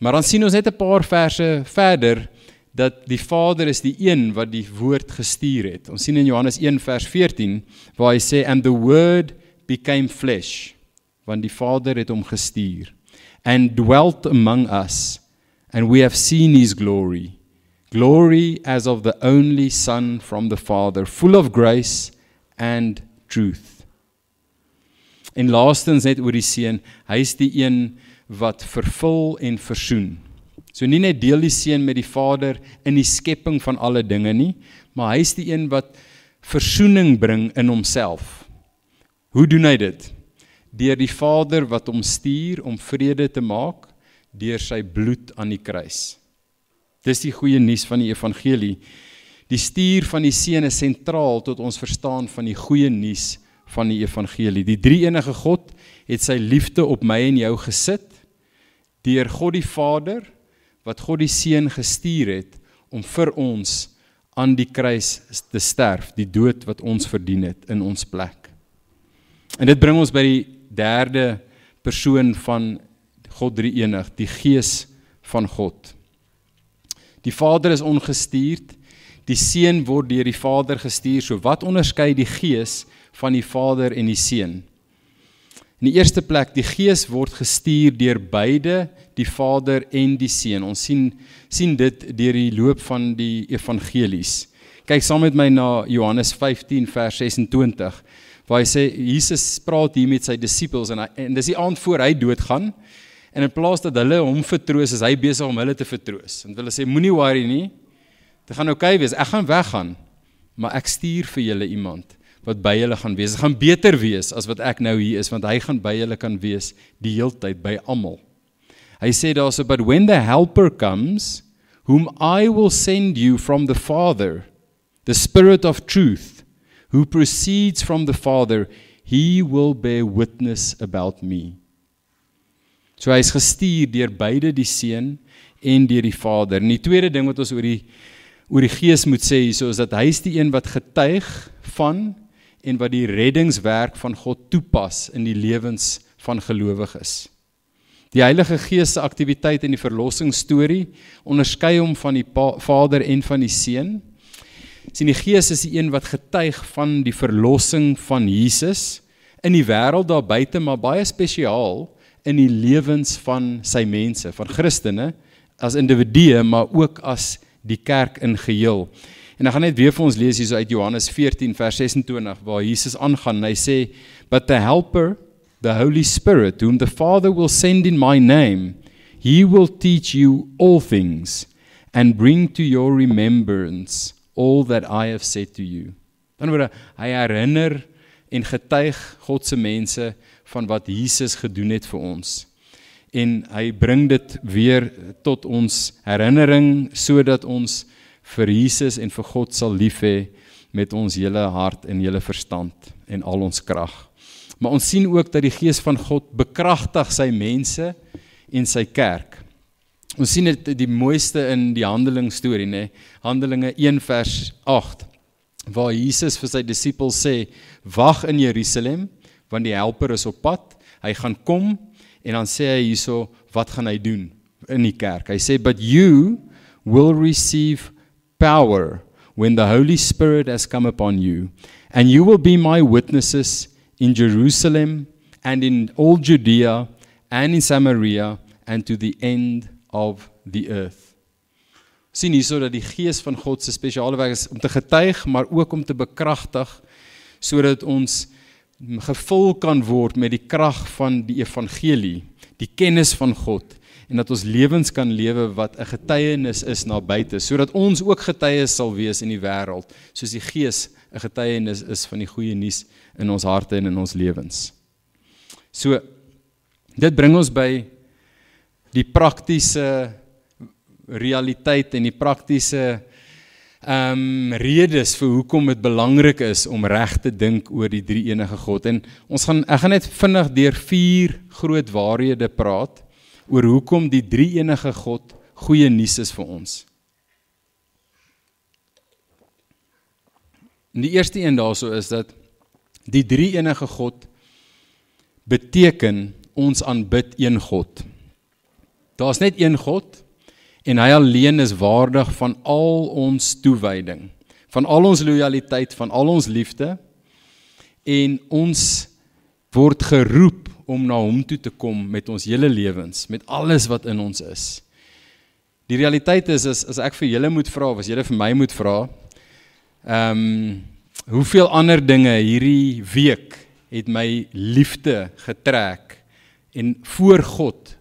maar dan sien ons net 'n paar verse verder, dat die Vader is die een wat die woord gestuur het. Ons sien in Johannes 1 vers 14, waar hy sê, and the word became flesh, want die Vader het hom gestuur, and dwelt among us, and we have seen his glory, glory as of the only Son from the Father, full of grace and truth. En laastens net oor die Seun, hy is die een wat vervul en versoen. So nie net deel die Seun met die Vader in die skepping van alle dinge nie, maar hy is die een wat versoening bring in homself. Hoe doen hy dit? Deur die Vader wat hom stuur om vrede te maak, deur sy bloed aan die kruis. Dis die goeie nuus van die evangelie. Die stuur van die Seun is sentraal tot ons verstaan van die goeie nuus van die evangelie. Die drie-enige God het sy liefde op my en jou gesit, deur God die Vader, wat God die Seun gestuur het, om vir ons aan die kruis te sterf, die dood wat ons verdien het in ons plek. En dit bring ons by die derde persoon van God drie-enig, die Gees van God. Die Vader is ongestuurd, die Seun word deur die Vader gestuur, so wat onderskei die Gees van die Vader en die Seun? In die eerste plek, die Gees word gestuur deur beide, die Vader en die Seun. Ons sien dit deur die loop van die evangelies. Kyk saam met my na Johannes 15 vers 26, waar hy sê, Jesus praat hier met sy disippels, en dis die aand voor hy doodgaan, en in plaas dat hulle hom vertroos, is hy besig om hulle te vertroos. En hulle sê, moenie worry nie, dit gaan oké wees, ek gaan weggaan, maar ek stuur vir julle iemand, wat by julle gaan wees. Dit gaan beter wees as wat ek nou hier is, want hy gaan by julle kan wees die heeltyd by almal. Hy sê daarso, but when the helper comes, whom I will send you from the Father, the Spirit of truth, who proceeds from the Father, he will bear witness about me. So hy is gestuur deur beide die Seun en deur die Vader. En die tweede ding wat ons oor die Gees moet sê, so is dat hy is die een wat getuig van en wat die reddingswerk van God toepas in die lewens van gelowiges. Die Heilige Gees se aktiwiteit in die verlossingsstorie onderskei hom van die Vader en van die Seun. Sien, die Gees is die een wat getuig van die verlossing van Jesus in die wêreld daar buite, maar baie spesiaal in die lewens van sy mense, van Christene, as individue, maar ook as die kerk in geheel. En ek gaan net weer vir ons lees hier uit Johannes 14 vers 26, waar Jesus aangaan, en hy sê, but the helper, the Holy Spirit, whom the Father will send in my name, he will teach you all things, and bring to your remembrance all that I have said to you. Dan word hy herinner en getuig God se mense van wat Jesus gedoen het vir ons. En hy bring dit weer tot ons herinnering, sodat ons vir Jesus en vir God sal lief hê met ons hele hart en hele verstand en al ons krag. Maar ons sien ook dat die Gees van God bekragtig sy mense en sy kerk. Ons sien dit die mooiste in die Handelinge storie, né? Handelinge 1 vers 8, waar Jesus vir sy disippels sê, wag in Jerusalem, want die helper is op pad, hy gaan kom, en dan sê hy hierso, wat gaan hy doen in die kerk? Hy sê, but you will receive power when the Holy Spirit has come upon you, and you will be my witnesses in Jerusalem, and in all Judea, and in Samaria, and to the end of the earth. Sien hierso dat die Gees van God se spesiale werk is om te getuig, maar ook om te bekragtig, sodat ons gevul kan word met die krag van die evangelie, die kennis van God, en dat ons lewens kan lewe wat 'n getuienis is na buite, sodat ons ook getuies sal wees in die wêreld, soos die Gees 'n getuienis is van die goeie nuus in ons harte en in ons lewens. So, dit bring ons by die praktiese realiteit en die praktiese redes vir hoekom dit belangrik is om reg te dink oor die drie enige God. En ek gaan net vinnig deur 4 groot waarhede praat oor hoekom die drie enige God goeie nuus is vir ons. En die eerste een daarso is dat die drie enige God beteken ons aanbid een God. Daar's net een God en hy alleen is waardig van al ons toewyding, van al ons lojaliteit, van al ons liefde, en ons word geroep om na hom toe te kom met ons hele lewens, met alles wat in ons is. Die realiteit is, as ek vir julle moet vra, of as julle vir my moet vra, hoeveel ander dinge hierdie week het my liefde getrek, en voor God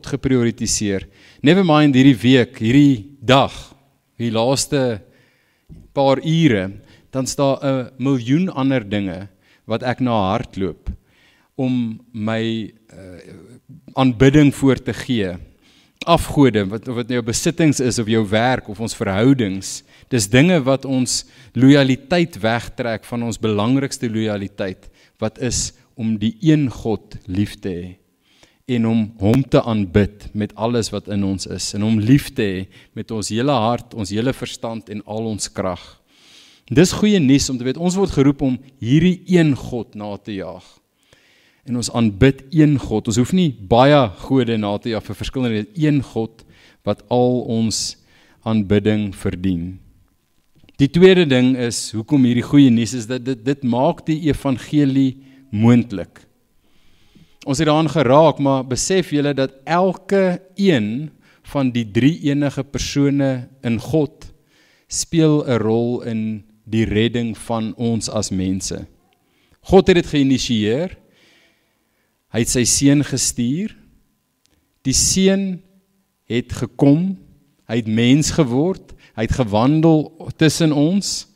geprioritiseer. Never mind hierdie week, hierdie dag, die laaste paar ure, dan staan 'n miljoen ander dinge wat ek na hardloop om my aanbidding voor te gee. Afgode, wat nou jou besittings is, of jou werk, of ons verhoudings, dis dinge wat ons lojaliteit wegtrek van ons belangrikste lojaliteit, wat is om die een God lief te hê, en om hom te aanbid met alles wat in ons is, en hom lief te hê met ons hele hart, ons hele verstand en al ons krag. Dis goeie nuus om te weet, ons word geroep om hierdie een God na te jaag. En ons aanbid een God. Ons hoef nie baie gode na te jaag vir verskillende, een God wat al ons aanbidding verdien. Die tweede ding is, hoekom hierdie goeie nuus is, dat dit maak die evangelie moontlik. Ons het daaraan geraak, maar besef julle dat elke een van die drie enige persone in God speel 'n rol in die redding van ons as mense. God het dit geïnisieer, hy het sy seun gestuur, die seun het gekom, hy het mens geword, hy het gewandel tussen ons,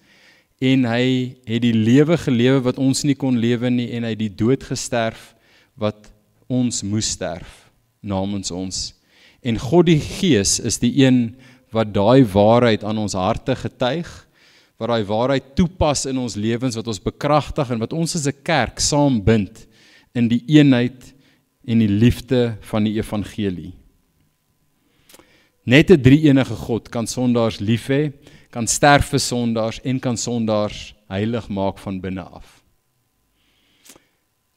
en hy het die lewe gelewe wat ons nie kon lewe nie, en hy het die dood gesterf wat ons moes sterf namens ons. En God die Gees is die een wat daai waarheid aan ons harte getuig, wat daai waarheid toepas in ons lewens, wat ons bekragtig en wat ons as 'n kerk saambind in die eenheid en die liefde van die evangelie. Net 'n drie enige God kan sondaars lief hê, kan sterf vir sondaars en kan sondaars heilig maak van binne af.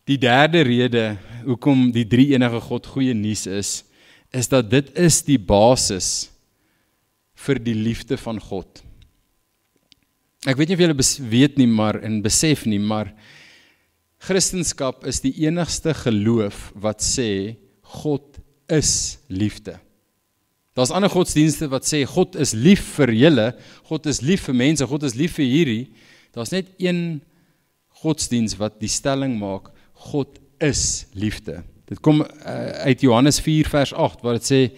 Die derde rede hoekom die drie enige God goeie nuus is dat dit is die basis vir die liefde van God. Ek weet nie of julle weet nie, en besef nie, maar Christendom is die enigste geloof wat sê God is liefde. Daar's ander godsdienste wat sê God is lief vir julle, God is lief vir mense, God is lief vir hierdie. Daar's net een godsdienst wat die stelling maak, God is liefde. Dit kom uit Johannes 4 vers 8 waar dit sê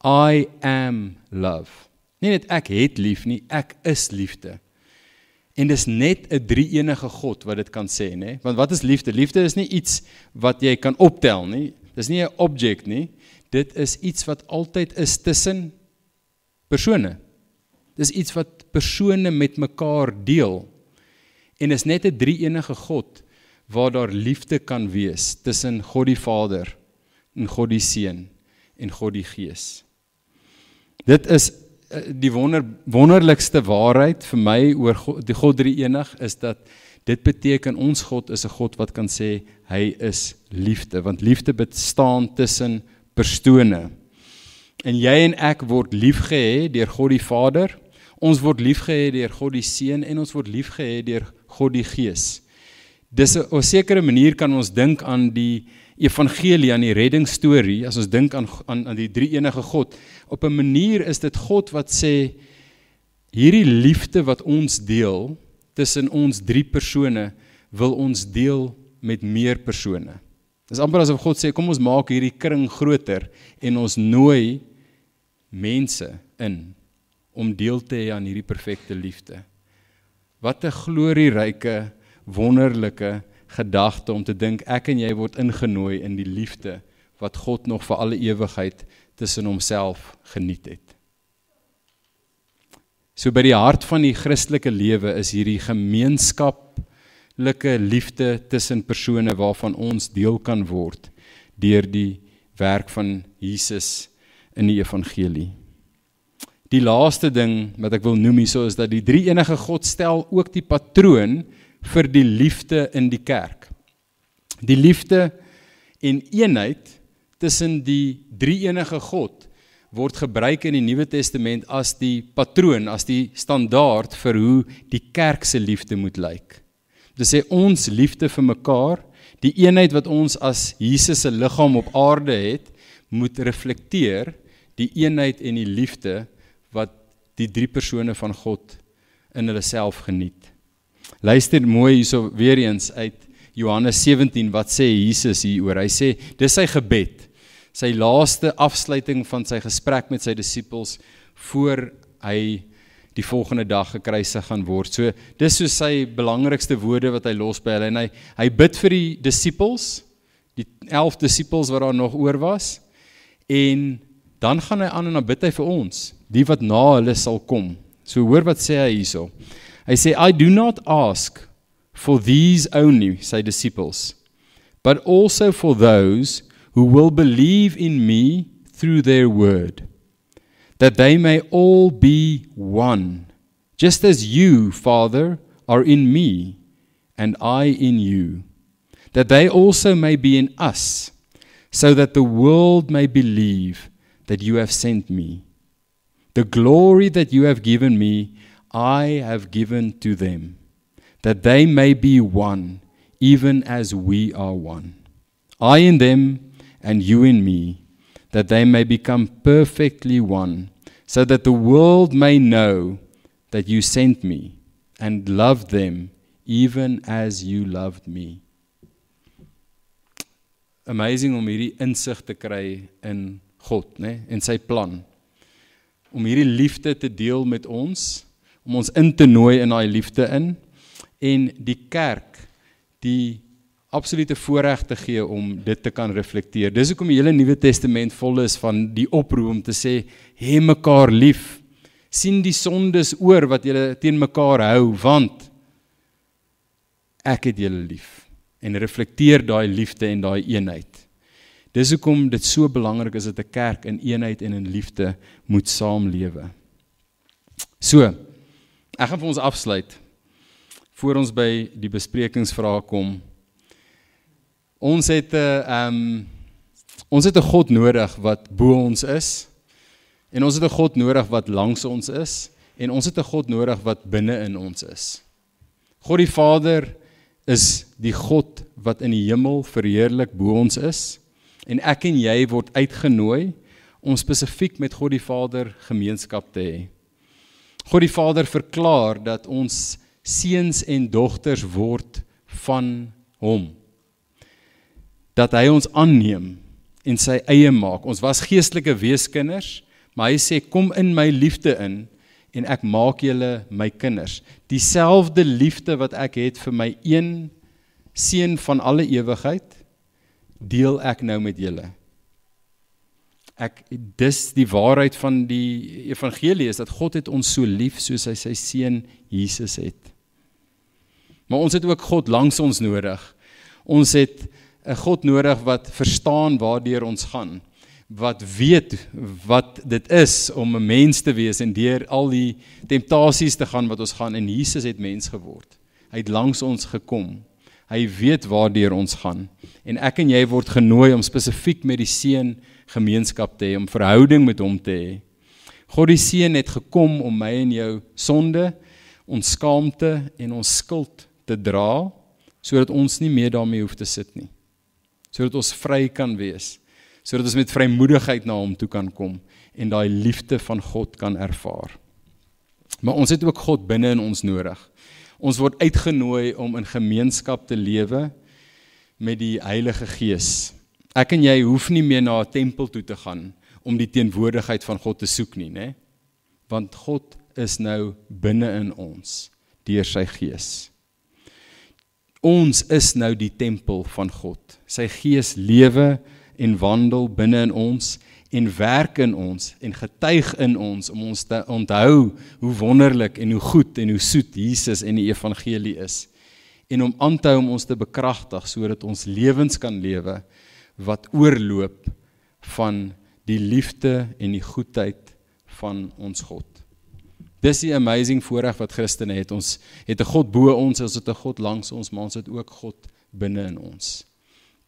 I am love. Nie net ek het lief nie, ek is liefde. En dis net 'n drie-enige God wat dit kan sê, né? Want wat is liefde? Liefde is nie iets wat jy kan optel nie. Dis nie 'n object nie. Dit is iets wat altyd is tussen persone. Dis iets wat persone met mekaar deel. En is net 'n drie-enige God waar daar liefde kan wees tussen God die Vader en God die Seun en God die Gees. Dit is die wonderlikste waarheid vir my oor die God drie-enig is dat dit beteken ons God is 'n God wat kan sê hy is liefde, want liefde bestaan tussen persone. En jy en ek word liefgehê deur God die Vader, ons word liefgehê deur God die Seun en ons word liefgehê deur God die Gees. Dis op 'n sekere manier kan ons dink aan die evangelie, aan die reddingsstorie, as ons dink aan die drie-enige God. Op 'n manier is dit God wat sê, hierdie liefde wat ons deel, tussen ons drie persone, wil ons deel met meer persone. Dis amper asof God sê, kom ons maak hierdie kring groter, en ons nooi mense in, om deel te hê aan hierdie perfekte liefde. Wat 'n glorieryke, wonderlike gedagte om te dink, ek en jy word ingenooi in die liefde, wat God nog vir alle ewigheid tussen homself geniet het. So by die hart van die Christelike lewe is hierdie gemeenskaplike liefde tussen persone waarvan ons deel kan word deur die werk van Jesus in die evangelie. Die laaste ding wat ek wil noem hierso is dat die drie-enige God stel ook die patroon vir die liefde in die kerk. Die liefde en eenheid tussen die drie-enige God word gebruik in die Nuwe Testament as die patroon, as die standaard vir hoe die kerk se liefde moet lyk. Dit sê ons liefde vir mekaar, die eenheid wat ons as Jesus se liggaam op aarde het, moet reflekteer die eenheid en die liefde wat die drie persone van God in hulle self geniet. Luister mooi hierso weer eens uit Johannes 17 wat sê Jesus hieroor. Hy sê dis sy gebed, sy laaste afsluiting van sy gesprek met sy disippels voor hy die volgende dag gekruisig gaan word. So dis so sy belangrikste woorde wat hy los by hulle en hy bid vir die disippels, die 11 disippels wat daar nog oor was, en dan gaan hy aan en dan bid hy vir ons, die wat na hulle sal kom. So hoor wat sê hy hierso. Hy sê, I do not ask for these only, sy disciples, but also for those who will believe in me through their word, that they may all be one, just as you, Father, are in me, and I in you, that they also may be in us, so that the world may believe that you have sent me. The glory that you have given me, I have given to them, that they may be one, even as we are one. I in them, and you in me, that they may become perfectly one, so that the world may know that you sent me, and loved them, even as you loved me. Amazing om hierdie insig te kry in God, né, en sy plan. Om hierdie liefde te deel met ons, om ons in te nooi in daai liefde in, en die kerk die absolute voorreg te gee om dit te kan reflekteer. Dis hoekom die hele Nuwe Testament vol is van die oproep om te sê, hê mekaar lief, sien die sondes oor wat julle teen mekaar hou, want ek het julle lief, en reflekteer daai liefde en daai eenheid. Dis hoekom dit so belangrik is dat 'n kerk in eenheid en in liefde moet saamlewe. So, ek gaan vir ons afsluit, voor ons by die besprekingsvrae kom. Ons het 'n God nodig wat bo ons is, en ons het 'n God nodig wat langs ons is, en ons het 'n God nodig wat binne in ons is. God die Vader is die God wat in die hemel verheerlik bo ons is, en ek en jy word uitgenooi om spesifiek met God die Vader gemeenskap te hê. God die Vader verklaar dat ons seuns en dogters word van hom. Dat hy ons aanneem en sy eie maak. Ons was geestelike weeskinders, maar hy sê, kom in my liefde in en ek maak julle my kinders. Dieselfde liefde wat ek het vir my een seun van alle ewigheid, deel ek nou met julle. Dis die waarheid van die evangelie, is dat God het ons so lief soos hy sy seun Jesus het. Maar ons het ook God langs ons nodig. Ons het 'n God nodig wat verstaan waardeur ons gaan, wat weet wat dit is om 'n mens te wees en deur al die temptasies te gaan wat ons gaan, en Jesus het mens geword. Hy het langs ons gekom. Hy weet waardeur ons gaan. En ek en jy word genooi om spesifiek met die Seun gemeenskap te hê, om verhouding met hom te hê. God die Seun het gekom om my en jou sonde, ons skaamte en ons skuld te dra, sodat ons nie meer daarmee hoef te sit nie. Sodat ons vry kan wees, sodat ons met vrymoedigheid na hom toe kan kom en daai liefde van God kan ervaar. Maar ons het ook God binne in ons nodig. Ons word uitgenooi om in gemeenskap te lewe met die Heilige Gees. Ek en jy hoef nie meer na 'n tempel toe te gaan om die teenwoordigheid van God te soek nie, né? Want God is nou binne in ons deur sy Gees. Ons is nou die tempel van God. Sy Gees lewe en wandel binne in ons en werk in ons en getuig in ons om ons te onthou hoe wonderlik en hoe goed en hoe soet Jesus en die evangelie is. En om aan te hou om ons te bekragtig sodat ons lewens kan lewe wat oorloop van die liefde en die goedheid van ons God. Dis die amazing voorreg wat Christene het. Ons het 'n God bo ons, ons het 'n God langs ons, maar ons het ook God binne in ons.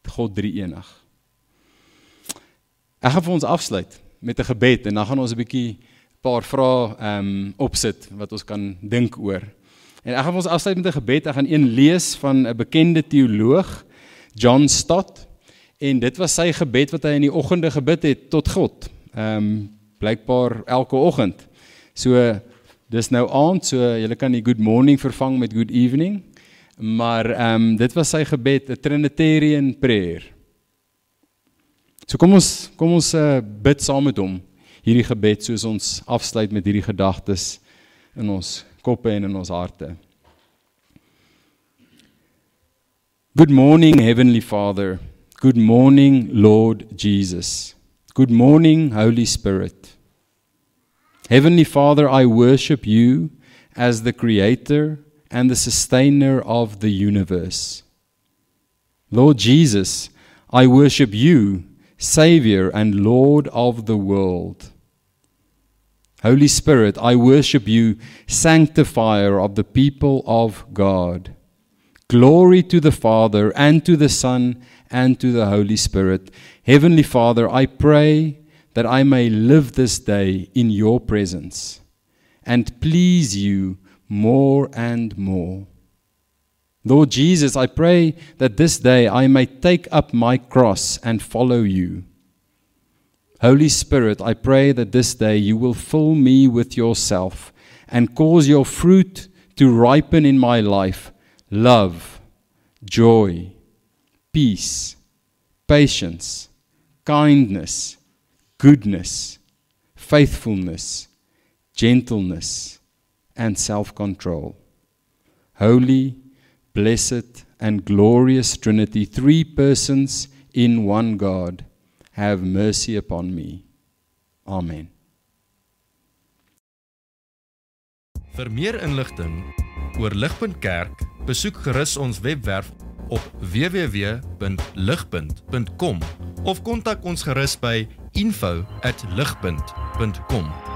God drie-enig. Ek gaan vir ons afsluit met 'n gebed en dan gaan ons 'n bietjie paar vrae opsit wat ons kan dink oor. En ek gaan vir ons afsluit met 'n gebed. Ek gaan een lees van 'n bekende teoloog, John Stott, en dit was sy gebed wat hy in die oggende gebid het tot God. Blykbaar elke oggend. So dis nou aand, so julle kan die good morning vervang met good evening, maar dit was sy gebed, 'n Trinitarian prayer. So kom ons bid saam met hom, hierdie gebed, soos ons afsluit met hierdie gedagtes in ons koppe en in ons harte. Good morning, Heavenly Father. Good morning, Lord Jesus. Good morning, Holy Spirit. Heavenly Father, I worship you as the creator and the sustainer of the universe. Lord Jesus, I worship you, Savior and Lord of the world. Holy Spirit, I worship you, sanctifier of the people of God. Glory to the Father and to the Son and to the Holy Spirit. Heavenly Father, I pray that I may live this day in your presence and please you more and more. Lord Jesus, I pray that this day I may take up my cross and follow you. Holy Spirit, I pray that this day you will fill me with yourself and cause your fruit to ripen in my life: love, joy, peace, patience, kindness, goodness, faithfulness, gentleness, and self-control. Holy, blessed, and glorious Trinity, three persons in one God, have mercy upon me. Amen. Vir meer inligting oor Ligpunt Kerk, besoek gerus ons webwerf op www.ligpunt.com of kontak ons gerus by info@ligpunt.com.